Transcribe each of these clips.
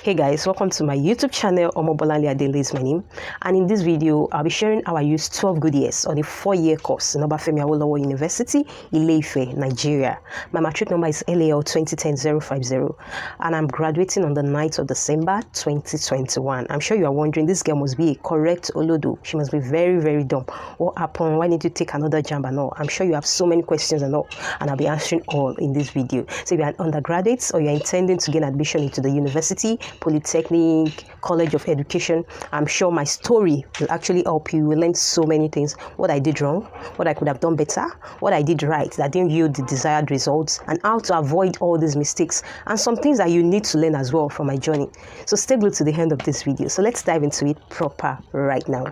Hey guys, welcome to my YouTube channel. Omobolanle Adenle is my name, and in this video I'll be sharing how I used 12 good years on a 4-year course in Obafemi Awolowo University, Ile-Ife, Nigeria. My matric number is LAL 2010-050, and I'm graduating on the 9th of December 2021. I'm sure you are wondering, this girl must be a correct Olodo. She must be very, very dumb. What happened? Why did you take another jump and all? I'm sure you have so many questions and all, and I'll be answering all in this video. So if you're an undergraduate or you're intending to gain admission into the university, polytechnic, college of education, I'm sure my story will actually help you. You will learn so many things: what I did wrong, what I could have done better, what I did right that didn't yield the desired results, and how to avoid all these mistakes, and some things that you need to learn as well from my journey. So stay glued to the end of this video. So let's dive into it proper right now.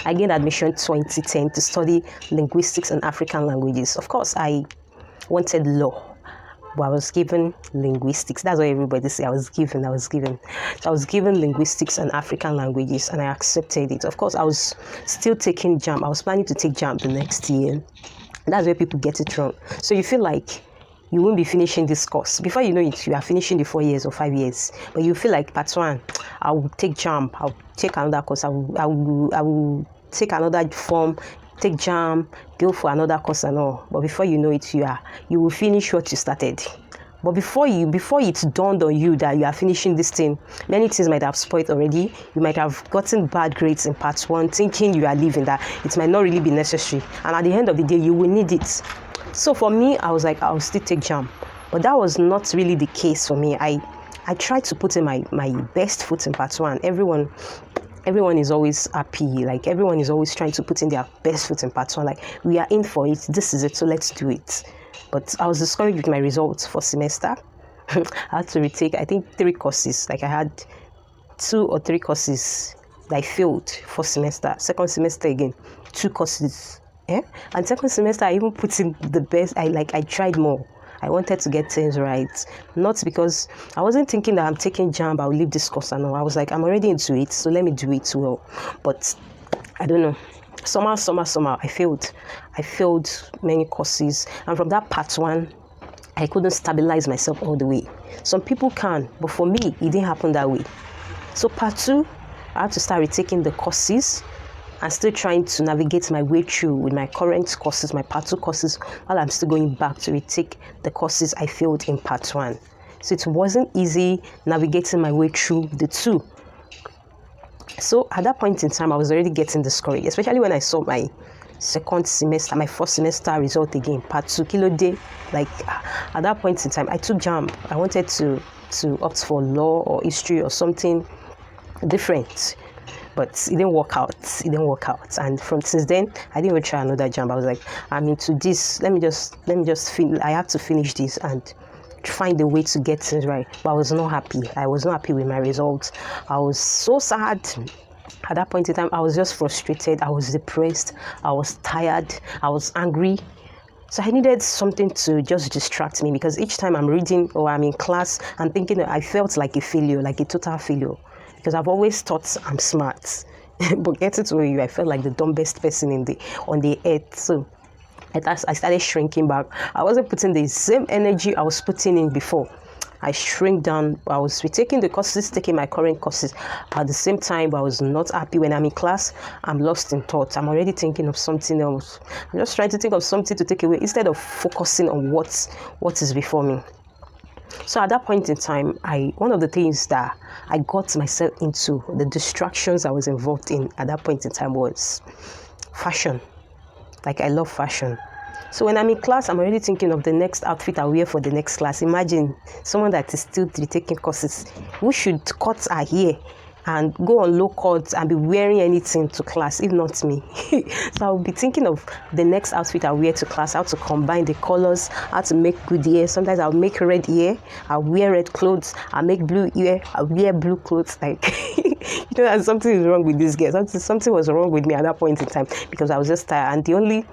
I gained admission 2010 to study linguistics and African languages. Of course, I wanted law, but I was given linguistics. That's what everybody say. I was given. So I was given linguistics and African languages, and I accepted it. Of course, I was still taking JAMB. I was planning to take JAMB the next year. That's where people get it wrong. So you feel like you won't be finishing this course. Before you know it, you are finishing the 4 years or 5 years. But you feel like part one, I will take JAMB. I'll take another course. I will take another form, take JAMB, go for another course and all. But before you know it, you will finish what you started. But before it's dawned on you that you are finishing this thing, many things might have spoiled already. You might have gotten bad grades in part one, thinking you are leaving, that it might not really be necessary. And at the end of the day, you will need it. So for me, I was like, I'll still take JAMB. But that was not really the case for me. I tried to put in my best foot in part one. Everyone is always happy. Like, everyone is always trying to put in their best foot in part one. Like, we are in for it. This is it. So let's do it. But I was discouraged with my results for semester. I had to retake, I think, 3 courses. Like, I had 2 or 3 courses that I failed for semester. Second semester again, 2 courses. Yeah? And second semester, I even put in the best. I tried more. I wanted to get things right. Not because I wasn't thinking that I'm taking JAMB, I'll leave this course and all. I was like, I'm already into it, so let me do it well. But I don't know. Somehow, I failed. I failed many courses. And from that part one, I couldn't stabilize myself all the way. Some people can, but for me, it didn't happen that way. So part 2, I had to start retaking the courses and still trying to navigate my way through with my current courses, my part 2 courses, while I'm still going back to retake the courses I failed in part 1. So it wasn't easy navigating my way through the 2. So at that point in time, I was already getting discouraged, especially when I saw my first semester result again, part 2, kilo day. Like, at that point in time, I took JAMB. I wanted to opt for law or history or something different. But it didn't work out. And since then, I didn't even try another JAMB. I was like, I'm into this. Let me just I have to finish this and find a way to get things right. But I was not happy. I was not happy with my results. I was so sad. At that point in time, I was just frustrated. I was depressed. I was tired. I was angry. So I needed something to just distract me, because each time I'm reading or I'm in class, I'm thinking that I felt like a failure, like a total failure. Because I've always thought I'm smart, but getting to you, I felt like the dumbest person on the earth. So I started shrinking back. I wasn't putting the same energy I was putting in before. I shrink down. I was retaking the courses, taking my current courses. At the same time, I was not happy. When I'm in class, I'm lost in thought. I'm already thinking of something else. I'm just trying to think of something to take away instead of focusing on what is before me. So at that point in time, one of the things that I got myself into, the distractions I was involved in at that point in time, was fashion. Like, I love fashion. So when I'm in class, I'm already thinking of the next outfit I'll wear for the next class. Imagine someone that is still taking courses who should cut her hair and go on low cuts and be wearing anything to class, if not me. So I'll be thinking of the next outfit I'll wear to class, how to combine the colors, how to make good hair. Sometimes I'll make red hair, I'll wear red clothes, I'll make blue hair, I'll wear blue clothes. Like, that something is wrong with this girl. Something was wrong with me at that point in time, because I was just tired. And the only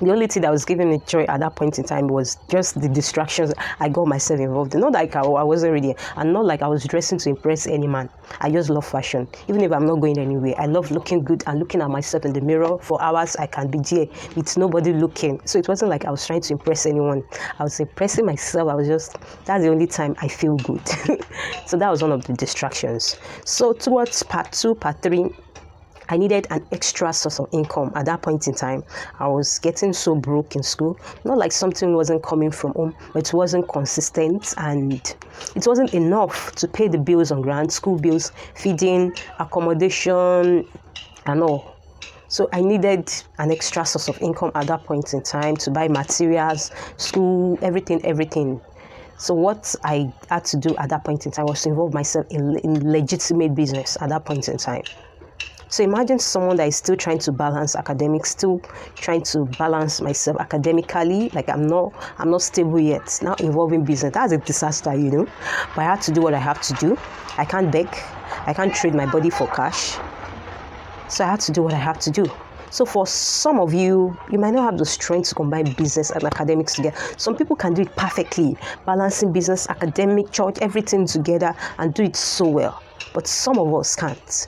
The only thing that was giving me joy at that point in time was just the distractions I got myself involved in. Not like I wasn't ready, and not like I was dressing to impress any man. I just love fashion. Even if I'm not going anywhere, I love looking good and looking at myself in the mirror for hours. I can be there with nobody looking. So it wasn't like I was trying to impress anyone. I was impressing myself. That's the only time I feel good. So that was one of the distractions. So towards part 2, part 3, I needed an extra source of income. At that point in time, I was getting so broke in school. Not like something wasn't coming from home, but it wasn't consistent and it wasn't enough to pay the bills on ground, school bills, feeding, accommodation, and all. So I needed an extra source of income at that point in time to buy materials, school, everything. So what I had to do at that point in time was to involve myself in legitimate business at that point in time. So imagine someone that is still trying to balance academics, still trying to balance myself academically, like I'm not stable yet. Now involving business, that's a disaster, But I have to do what I have to do. I can't beg. I can't trade my body for cash. So I have to do what I have to do. So for some of you, you might not have the strength to combine business and academics together. Some people can do it perfectly, balancing business, academic, church, everything together and do it so well. But some of us can't.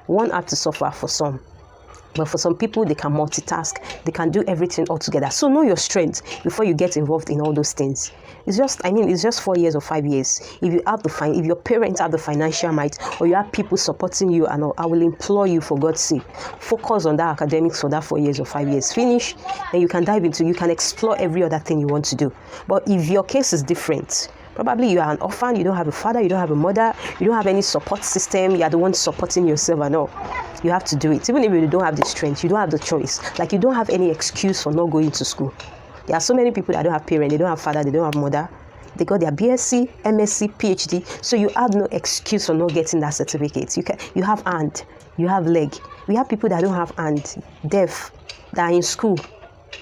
One have to suffer for some. But for some people, they can multitask. They can do everything all together. So know your strengths before you get involved in all those things. It's just 4 years or 5 years. If your parents have the financial might, or you have people supporting you, and I will implore you, for God's sake, focus on that academics for that 4 years or 5 years. Finish, then you can you can explore every other thing you want to do. But if your case is different, probably you are an orphan, you don't have a father, you don't have a mother, you don't have any support system, you are the one supporting yourself and all. You have to do it. Even if you don't have the strength, you don't have the choice. Like you don't have any excuse for not going to school. There are so many people that don't have parents, they don't have father, they don't have mother. They got their BSc, MSc, PhD. So you have no excuse for not getting that certificate. You have hand, you have leg. We have people that don't have hand, deaf, that are in school,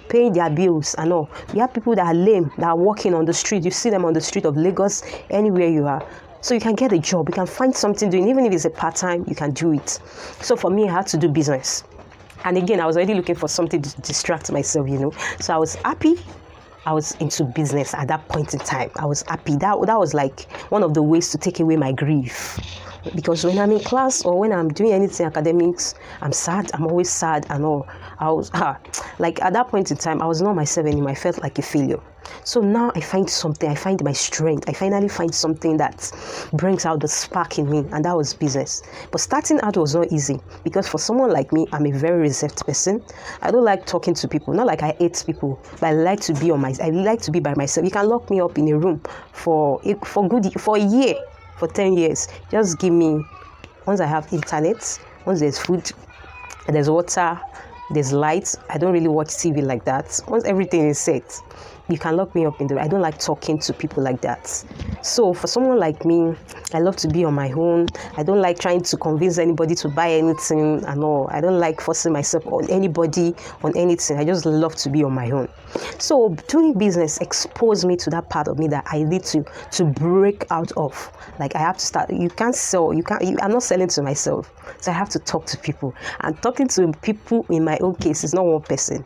paying their bills and all. We have people that are lame, that are walking on the street. You see them on the street of Lagos, anywhere you are. So you can get a job, you can find something doing, even if it's a part-time, you can do it. So for me, I had to do business. And again, I was already looking for something to distract myself, So I was happy. I was into business at that point in time. I was happy. That was like one of the ways to take away my grief. Because when I'm in class or when I'm doing anything academics, I'm sad. I'm always sad and all. I was like at that point in time, I was not myself anymore. I felt like a failure. So now I find something. I find my strength. I finally find something that brings out the spark in me, and that was business. But starting out was not easy because for someone like me, I'm a very reserved person. I don't like talking to people. Not like I hate people, but I like to be I like to be by myself. You can lock me up in a room for a year. For 10 years, just give me, once I have internet, once there's food, there's water, there's lights. I don't really watch TV like that. Once everything is set, you can lock me up in the room. I don't like talking to people like that. So for someone like me, I love to be on my own. I don't like trying to convince anybody to buy anything and all. I don't like forcing myself on anybody, on anything. I just love to be on my own. So doing business exposed me to that part of me that I need to break out of. Like I have to start. You can't sell. I'm not selling to myself. So I have to talk to people. And talking to people in my own case is not one person.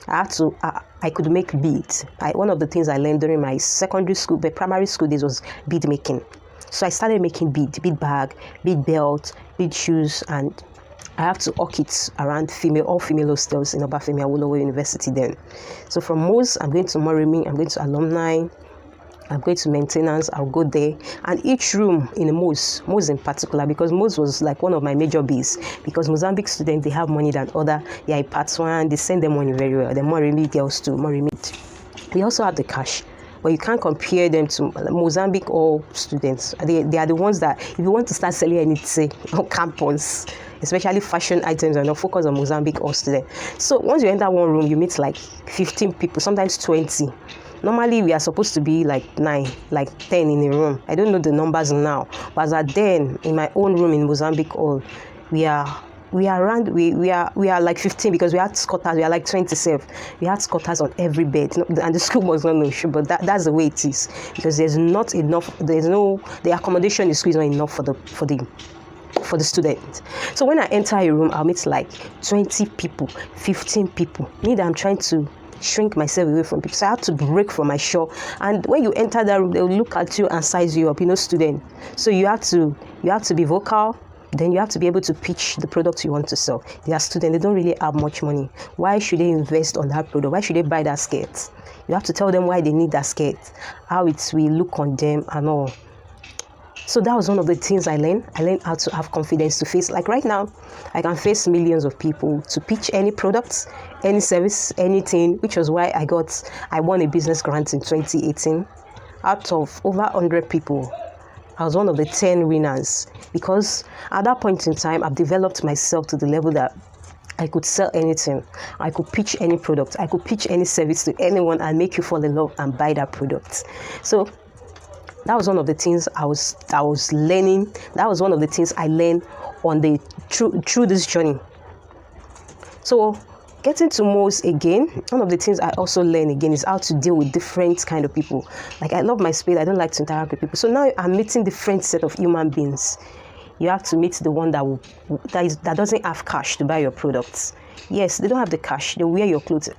I could make beads. One of the things I learned during my secondary school, but primary school days was bead making. So I started making bead bag, bead belt, bead shoes, and I have to hawk it around all female hostels in Obafemi Awolowo University then. So from Mose, I'm going to Morimi, I'm going to Alumni, I'm going to maintenance, I'll go there. And each room in Mose in particular, because Mose was like one of my major bees, because Mozambique students, they have money than other. They are in part one, they send them money very well. The Morimi girls too, Morimi. They also have the cash. But you can't compare them to Mozambique or students. They are the ones that, if you want to start selling anything on campus, especially fashion items, and not focus on Mozambique or students. So once you enter one room, you meet like 15 people, sometimes 20. Normally, we are supposed to be like 9, like 10 in a room. I don't know the numbers now. But as then, in my own room in Mozambique Hall, we are like 15 because we had squatters. We are like 27. We had squatters on every bed, and the school was not no issue. But that's the way it is because there's not enough. The accommodation in the school is not enough for for the student. So when I enter a room, I'll meet like 20 people, 15 people. Me that I'm trying to shrink myself away from people. So I have to break from my shell. And when you enter that room, they'll look at you and size you up, student. So you have to be vocal. Then you have to be able to pitch the product you want to sell. They are students, they don't really have much money. Why should they invest on that product? Why should they buy that skirt? You have to tell them why they need that skirt, how it will look on them and all. So that was one of the things I learned. I learned how to have confidence to face. Like right now, I can face millions of people to pitch any products, any service, anything, which was why I won a business grant in 2018. Out of over 100 people, I was one of the 10 winners, because at that point in time, I've developed myself to the level that I could sell anything. I could pitch any product. I could pitch any service to anyone and make you fall in love and buy that product. So that was one of the things I was learning. That was one of the things I learned on through this journey. So getting to most again, one of the things I also learn again is how to deal with different kind of people. Like I love my space, I don't like to interact with people. So now I'm meeting different set of human beings. You have to meet the one that doesn't have cash to buy your products. Yes, they don't have the cash, they wear your clothes.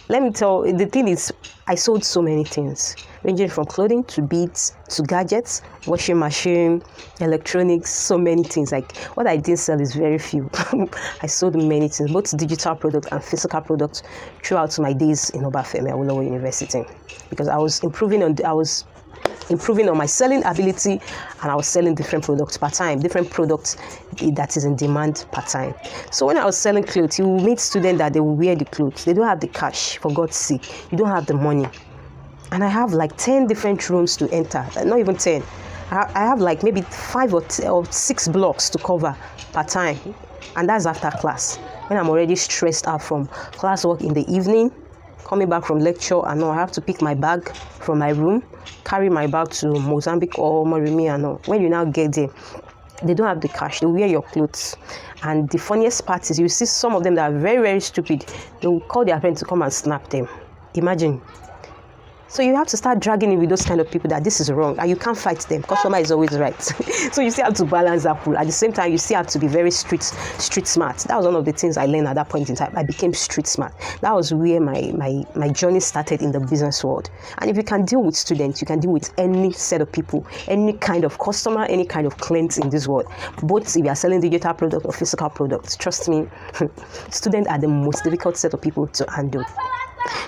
Let me tell you, the thing is, I sold so many things, ranging from clothing to beads to gadgets, washing machine, electronics, so many things. Like what I didn't sell is very few. I sold many things, both digital products and physical products throughout my days in Obafemi Awolowo University, because I was improving on my selling ability, and I was selling different products per time, different products that is in demand per time. So when I was selling clothes, you will meet students that they will wear the clothes. They don't have the cash, for God's sake. You don't have the money. And I have like 10 different rooms to enter, not even 10. I have like maybe 5 or 6 blocks to cover per time. And that's after class. When I'm already stressed out from classwork in the evening, coming back from lecture, and I have to pick my bag from my room, carry my bag to Mozambique or Morimi, and when you now get there, they don't have the cash, they wear your clothes. And the funniest part is you see some of them that are very, very stupid. They will call their friends to come and snap them. Imagine. So you have to start dragging in with those kind of people that this is wrong, and you can't fight them. Customer is always right. So you still have to balance that pool. At the same time, you still have to be very street smart. That was one of the things I learned at that point in time. I became street smart. That was where my journey started in the business world. And if you can deal with students, you can deal with any set of people, any kind of customer, any kind of client in this world. Both if you are selling digital product or physical products, trust me, students are the most difficult set of people to handle.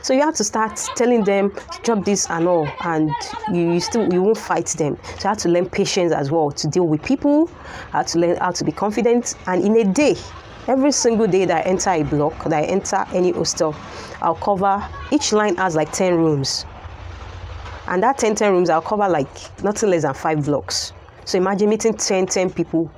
So you have to start telling them, drop this and all, and you won't fight them. So you have to learn patience as well to deal with people, how to learn how to be confident. And in a day, every single day that I enter a block, that I enter any hostel, I'll cover, each line has like 10 rooms. And that 10 rooms, I'll cover like nothing less than 5 blocks. So imagine meeting 10 people,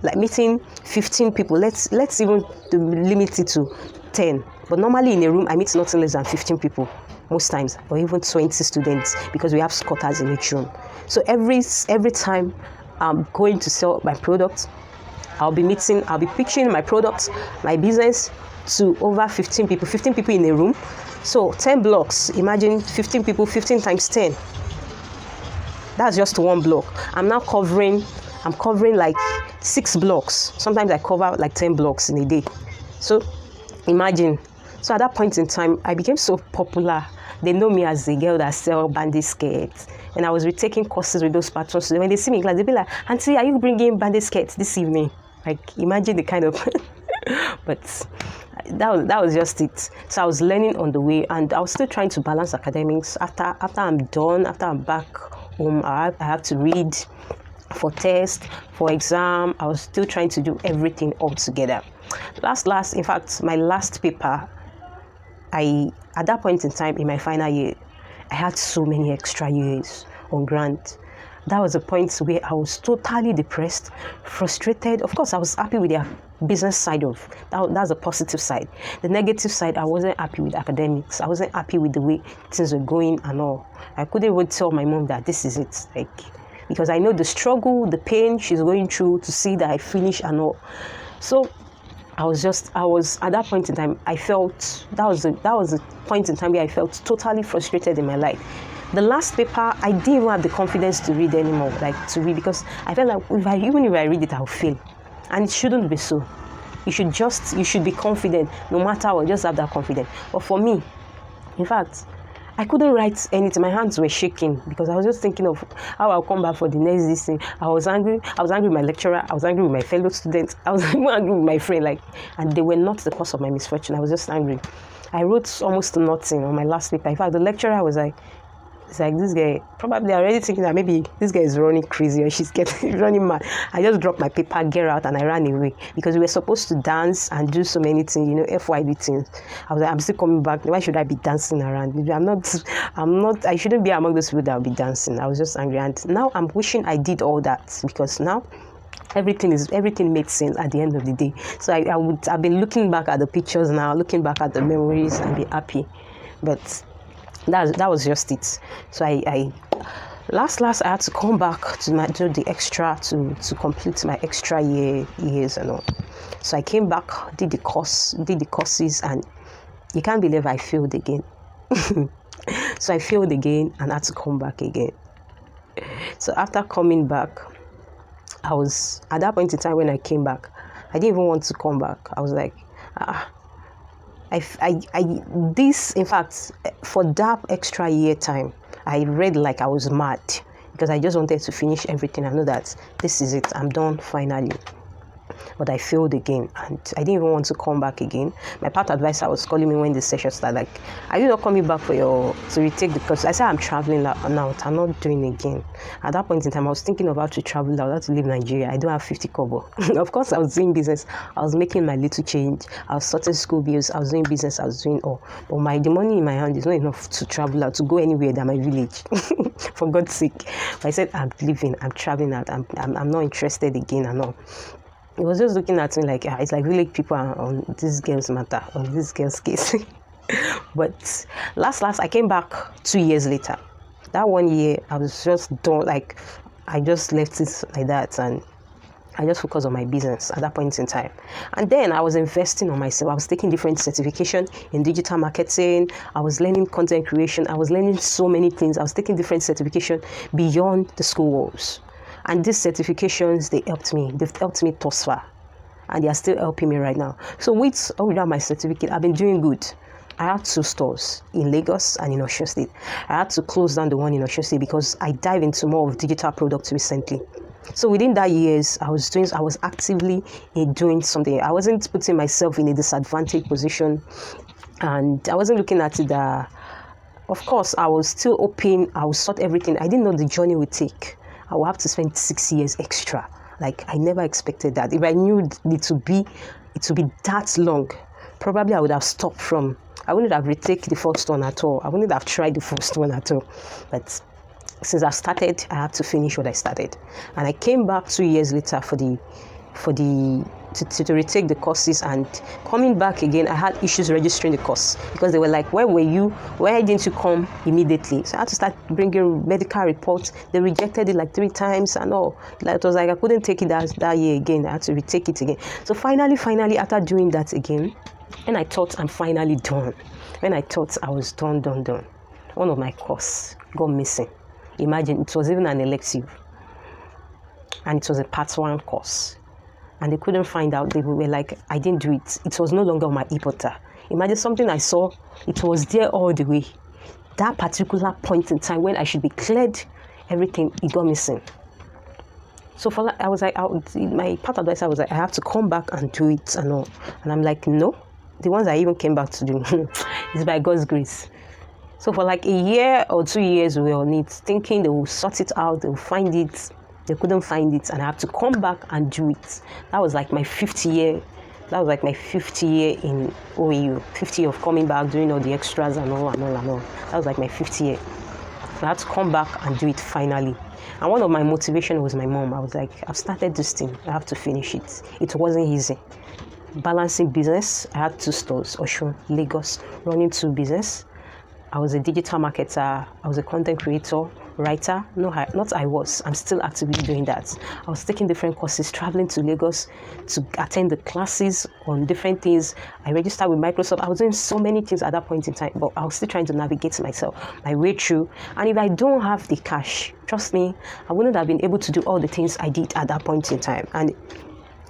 like meeting 15 people. Let's even limit it to 10. But normally in a room, I meet nothing less than 15 people most times, or even 20 students, because we have squatters in each room. So every time I'm going to sell my product, I'll be pitching my products, my business to over 15 people in a room. So 10 blocks, imagine 15 people, 15 times 10. That's just one block. I'm covering like 6 blocks. Sometimes I cover like 10 blocks in a day. So imagine. So at that point in time, I became so popular. They know me as the girl that sell bandit skirts. And I was retaking courses with those patrons. So when they see me in class, they'll be like, "Auntie, are you bringing bandit skirts this evening?" Like, imagine the kind of... But that was just it. So I was learning on the way, and I was still trying to balance academics. After I'm done, after I'm back home, I have to read for test, for exam. I was still trying to do everything all together. In fact, my last paper, at that point in time in my final year, I had so many extra years on grant. That was a point where I was totally depressed, frustrated. Of course, I was happy with their business side of that's a positive side. The negative side, I wasn't happy with academics. I wasn't happy with the way things were going and all. I couldn't even tell my mom that this is it, because I know the struggle, the pain she's going through to see that I finish and all. So I was at that point in time, I felt that was the point in time where I felt totally frustrated in my life. The last paper, I didn't even have the confidence to read anymore, because I felt like even if I read it, I'll fail. And it shouldn't be so. You should be confident no matter what, just have that confidence. But for me, in fact, I couldn't write anything. My hands were shaking because I was just thinking of how I'll come back for the next thing. I was angry. I was angry with my lecturer. I was angry with my fellow students. I was even angry with my friend. And they were not the cause of my misfortune. I was just angry. I wrote almost nothing on my last paper. In fact, the lecturer was like, it's like, this guy, probably already thinking that maybe this guy is running crazy or she's getting running mad. I just dropped my paper, get out, and I ran away because we were supposed to dance and do so many things, FYB things. I was like, I'm still coming back. Why should I be dancing around? I shouldn't be among those people that will be dancing. I was just angry. And now I'm wishing I did all that because now everything makes sense at the end of the day. So I've been looking back at the pictures now, looking back at the memories and be happy. But that was just it. So I last I had to come back to do the extra to complete my extra years and all. So I came back, did the courses, and you can't believe I failed again. So I failed again and had to come back again. So after coming back, I was at that point in time when I came back, I didn't even want to come back. I was like, in fact, for that extra year time, I read like I was mad because I just wanted to finish everything. I know that this is it. I'm done finally. But I failed again, and I didn't even want to come back again. My part advisor was calling me when the session started, like, are you not coming back to retake the course? I said, I'm traveling out. I'm not doing it again. At that point in time, I was thinking about to travel out, how to leave Nigeria. I don't have 50 kobo. Of course, I was doing business. I was making my little change. I was sorting school bills. I was doing business. I was doing all. But the money in my hand is not enough to travel out, to go anywhere than my village. For God's sake. But I said, I'm leaving. I'm traveling out. I'm not interested again and all. He was just looking at me like, it's like village people are on this girl's matter, on this girl's case. But last, I came back 2 years later. That 1 year, I was just done, like, I just left it like that, and I just focused on my business at that point in time. And then I was investing on myself. I was taking different certifications in digital marketing. I was learning content creation. I was learning so many things. I was taking different certifications beyond the school walls. And these certifications, they've helped me thus far. And they are still helping me right now. So without my certificate, I've been doing good. I had 2 stores in Lagos and in Osun State. I had to close down the one in Osun State because I dived into more of digital products recently. So within that years, I was actively doing something. I wasn't putting myself in a disadvantaged position. And I wasn't looking at it that, of course, I was still open. I would sort everything. I didn't know the journey would take. I will have to spend 6 years extra. Like, I never expected that. If I knew it would be that long, probably I would have stopped from. I wouldn't have retaken the first one at all. I wouldn't have tried the first one at all. But since I started, I had to finish what I started. And I came back 2 years later to retake the courses, and coming back again, I had issues registering the course because they were like, where were you? Why didn't you come immediately? So I had to start bringing medical reports. They rejected it like 3 times and all. It was like I couldn't take it that year again. I had to retake it again. So finally, after doing that again, and I thought I'm finally done. When I thought I was done, one of my courses got missing. Imagine, it was even an elective. And it was a part 1 course. And they couldn't find out. They were like, I didn't do it. It was no longer on my e-portal. Imagine something I saw. It was there all the way. That particular point in time when I should be cleared, everything, it got missing. So I was like, my part advisor was like, I have to come back and do it and all. And I'm like, no. The ones I even came back to do is by God's grace. So for like a year or 2 years, we were on it, thinking they will sort it out, they will find it. They couldn't find it, and I had to come back and do it. That was like my 5th year. That was like my 5th year in OAU. 5th year of coming back, doing all the extras and all. That was like my 5th year. I had to come back and do it finally. And one of my motivation was my mom. I was like, I've started this thing. I have to finish it. It wasn't easy. Balancing business. I had 2 stores, Osun, Lagos, running 2 business. I was a digital marketer. I was a content creator, writer. I'm still actively doing that. I was taking different courses, traveling to Lagos to attend the classes on different things. I registered with Microsoft. I was doing so many things at that point in time, but I was still trying to navigate my way through. And if I don't have the cash, trust me, I wouldn't have been able to do all the things I did at that point in time. And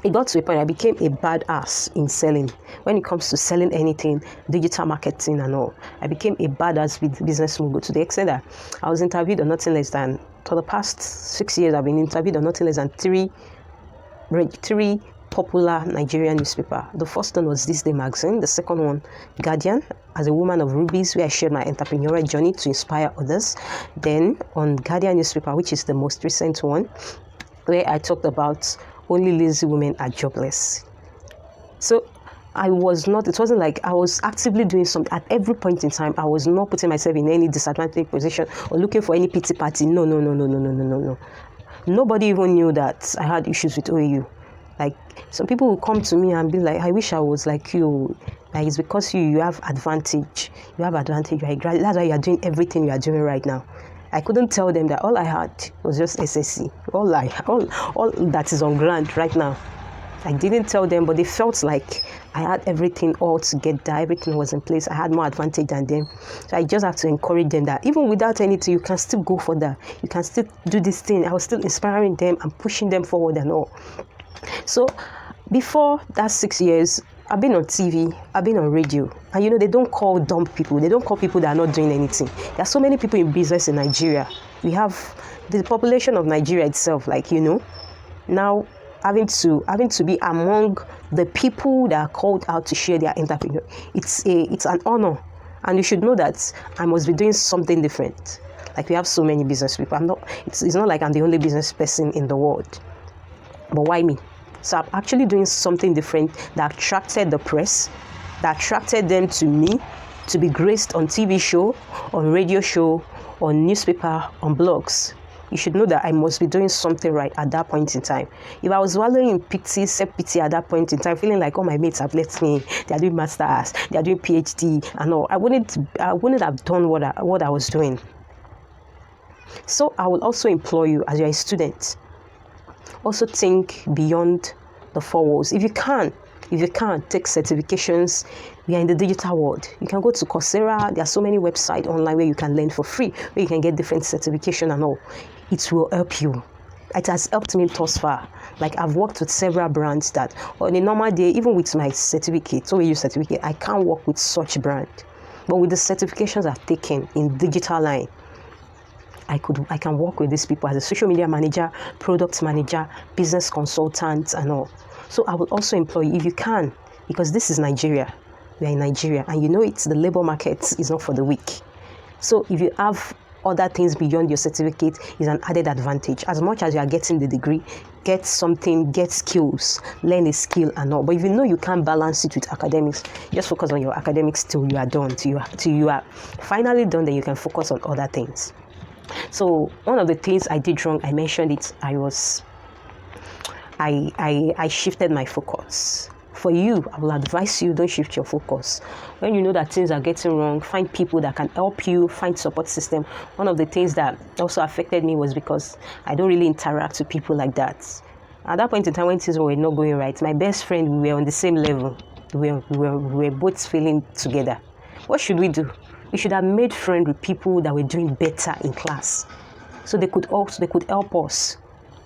it got to a point I became a badass in selling. When it comes to selling anything, digital marketing and all, I became a badass with business mogul to the extent that I was interviewed on nothing less than, for the past 6 years, I've been interviewed on nothing less than three popular Nigerian newspaper. The first one was This Day magazine. The second one, Guardian, as a woman of rubies, where I shared my entrepreneurial journey to inspire others. Then on Guardian newspaper, which is the most recent one, where I talked about only lazy women are jobless. So it wasn't like I was actively doing something. At every point in time, I was not putting myself in any disadvantaged position or looking for any pity party. No. Nobody even knew that I had issues with OAU. Like, some people will come to me and be like, I wish I was like you. Like, it's because you have advantage. You have advantage. You're a graduate. That's why you are doing everything you are doing right now. I couldn't tell them that all I had was just SSC. All that is on ground right now. I didn't tell them, but they felt like I had everything all together. Everything was in place. I had more advantage than them. So I just have to encourage them that even without anything, you can still go for that. You can still do this thing. I was still inspiring them and pushing them forward and all. So before that 6 years, I've been on TV, I've been on radio, and they don't call dumb people. They don't call people that are not doing anything. There are so many people in business in Nigeria. We have the population of Nigeria itself, now having to be among the people that are called out to share their entrepreneur. It's an honor, and you should know that I must be doing something different. Like, we have so many business people. It's not like I'm the only business person in the world. But why me? So I'm actually doing something different that attracted the press, that attracted them to me, to be graced on TV show, on radio show, on newspaper, on blogs. You should know that I must be doing something right at that point in time. If I was wallowing in pity, self-pity at that point in time, feeling like all my mates have left me, they are doing masters, they are doing PhD, and all, I wouldn't have done what I was doing. So I will also implore you, as you're a student, also think beyond the four walls. If you can take certifications. We are in the digital world. You can go to Coursera. There are so many websites online where you can learn for free, where you can get different certification and all. It will help you. It has helped me thus far. Like, I've worked with several brands that on a normal day, even with my certificate, OAU certificate, I can't work with such brand. But with the certifications I've taken in digital line, I can work with these people as a social media manager, product manager, business consultant, and all. So I will also employ you if you can, because this is Nigeria. We are in Nigeria, and the labor market is not for the weak. So if you have other things beyond your certificate, is an added advantage. As much as you are getting the degree, get something, get skills, learn a skill and all. But if you can't balance it with academics, just focus on your academics till you are done, till you are finally done. Then you can focus on other things. So one of the things I did wrong, I mentioned it, I shifted my focus. For you, I will advise you, don't shift your focus. When you know that things are getting wrong, find people that can help you, find support system. One of the things that also affected me was because I don't really interact with people like that. At that point in time when things were not going right, my best friend, we were on the same level. We were both feeling together. What should we do? We should have made friends with people that were doing better in class, so they could help us.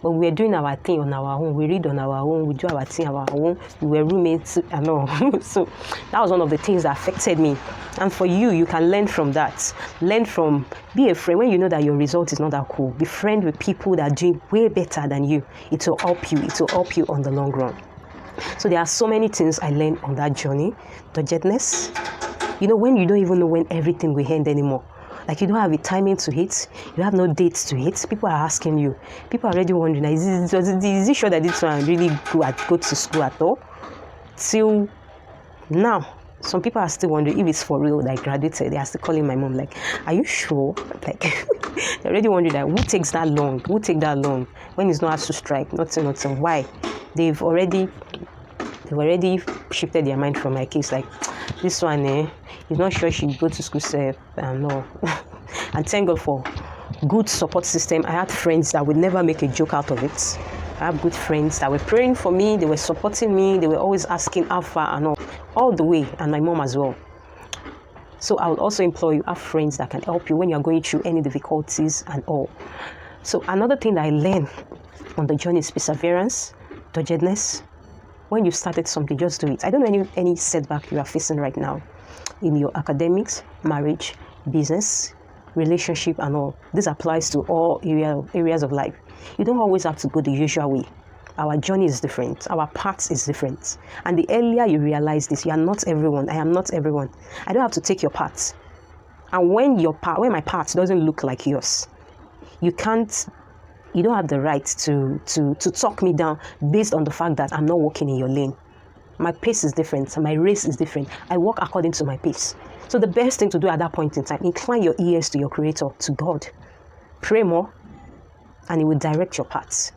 But we were doing our thing on our own. We read on our own. We do our thing on our own. We were roommates and all. So that was one of the things that affected me. And for you, you can learn from that. Be a friend when you know that your result is not that cool. Be friend with people that are doing way better than you. It will help you. It will help you on the long run. So there are so many things I learned on that journey. Doggedness. When you don't even know when everything will end anymore. Like, you don't have a timing to hit. You have no dates to hit. People are asking you. People are already wondering, is it sure that this one really go to school at all? Till now, some people are still wondering if it's for real that I graduated. They are still calling my mom like, are you sure? Like, they're already wondering that who takes that long? Who take that long when it's not asked to strike? Nothing. Why? They've already shifted their mind from my case. Like, this one, he's not sure she'll go to school safe. No. And thank God for good support system. I had friends that would never make a joke out of it. I have good friends that were praying for me. They were supporting me. They were always asking how far and all the way. And my mom as well. So I would also implore you, have friends that can help you when you're going through any difficulties and all. So another thing that I learned on the journey is perseverance, doggedness, When you started something, just do it. I don't know any setback you are facing right now in your academics, marriage, business, relationship, and all. This applies to all areas of life. You don't always have to go the usual way. Our journey is different. Our path is different. And the earlier you realize this, you are not everyone. I am not everyone. I don't have to take your path. And when my path doesn't look like yours, you don't have the right to talk me down based on the fact that I'm not walking in your lane. My pace is different. My race is different. I walk according to my pace. So the best thing to do at that point in time, incline your ears to your Creator, to God. Pray more, and He will direct your paths.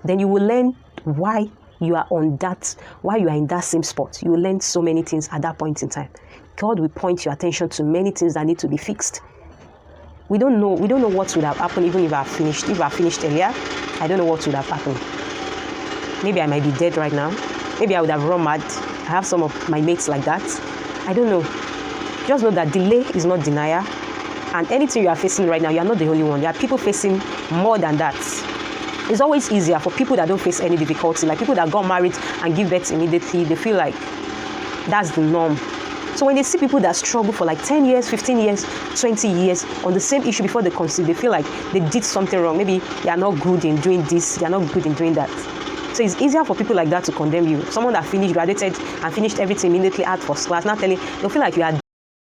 Then you will learn why you are in that same spot. You will learn so many things at that point in time. God will point your attention to many things that need to be fixed. We don't know what would have happened even if I finished earlier. I don't know what would have happened. Maybe I might be dead right now. Maybe I would have run mad. I have some of my mates like that. I don't know. Just know that delay is not denial. And anything you are facing right now, you are not the only one. There are people facing more than that. It's always easier for people that don't face any difficulty, like people that got married and give birth immediately. They feel like that's the norm. So when they see people that struggle for like 10 years, 15 years, 20 years on the same issue before they conceive, they feel like they did something wrong. Maybe they are not good in doing this, they are not good in doing that. So it's easier for people like that to condemn you. Someone that graduated and finished everything immediately at first class, now they'll feel like you are